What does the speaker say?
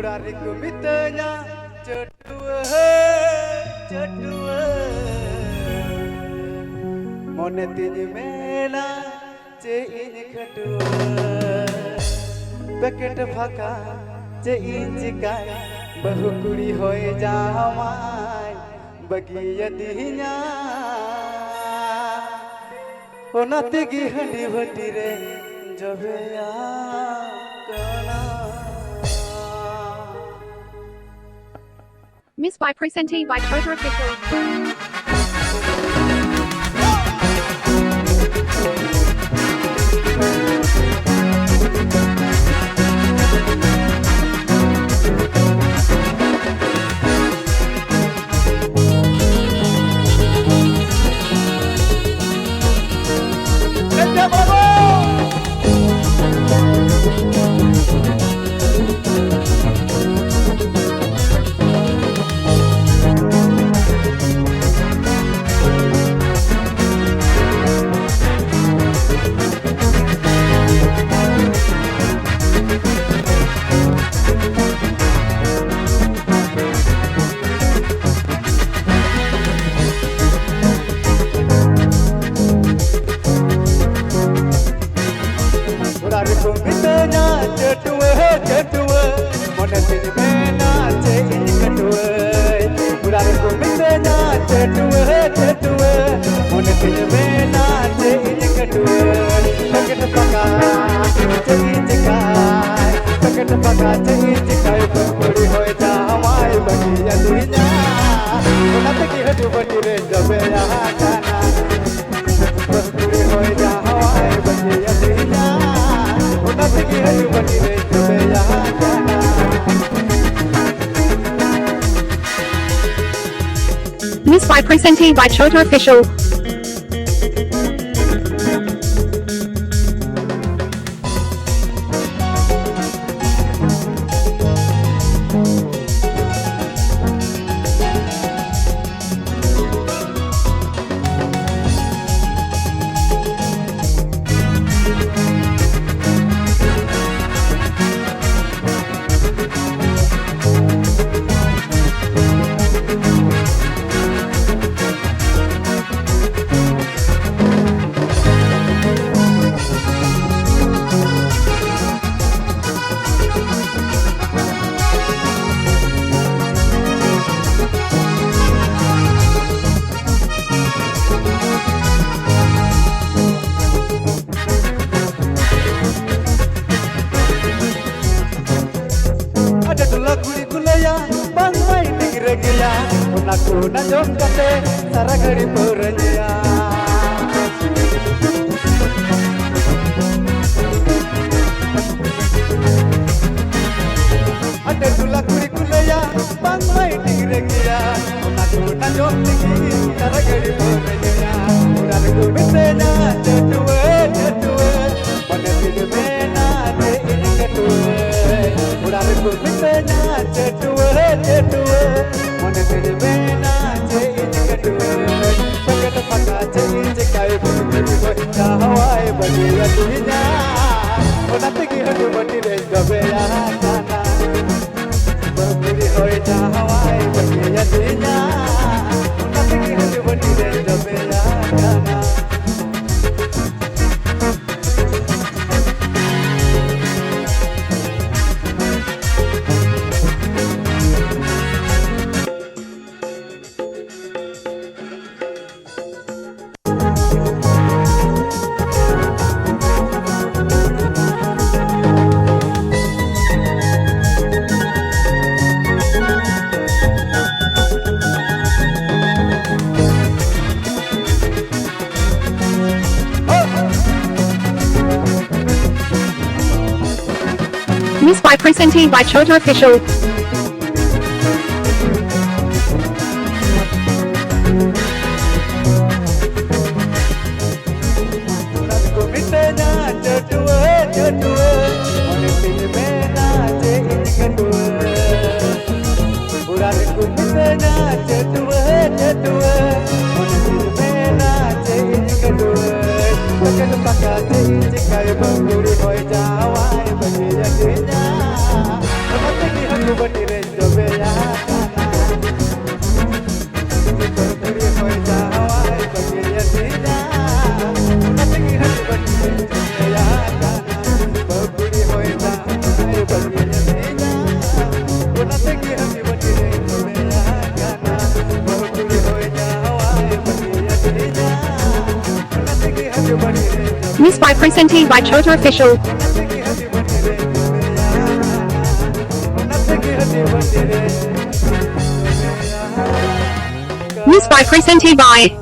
Urari kumitanya cedua cedua Monetinya mela Cheinj kedua Poket Faka Cheinj Chikay Bahu kuri hoye jamai Bagi yadinya Ona tegi handi bhatire Jabeya gana Miss by presentee by Chhota official. Urari kumitanya cedua cedua Monetinya mela Cheinj kedua Urari kumitanya cedua cedua Monetinya mela Cheinj kedua Poket Faka Cheinj Chikay Poket Faka Cheinj Chikay Bakuri hoye jamai bagi yadinya Ona tegi handi bhatire jabeya gana Bakuri hoye jamai bagi yadinya Miss by presentee by Chhota official. Bangmai negeri gila, aku na jom kate saragari poranya. Ada dula kuri kulaya, bangmai negeri gila, aku na jom lagi saragari poranya. Urari kumitanya cedua cedua, monetinya mela Cheinj kedua. Urari kumitanya cedua cedua, monetinya mela Cheinj kedua. Poket Faka Cheinj Chikay bakuri hoye jamai bagi yadinya Ona tegi handi bhatire jabeya gana Bakuri hoye jamai bagi yadinya Ona tegi handi bhatire jabeya gana Miss by presentee by Chhota official. Kumitanya cedua cedua, monetinya mela Cheinj kedua. Urari kumitanya cedua cedua, monetinya mela Cheinj kedua. Poket Faka Cheinj Chikay bakuri hoye jamai bagi yadinya Ona tegi handi Miss by presented by Chhota Official. Miss by presented by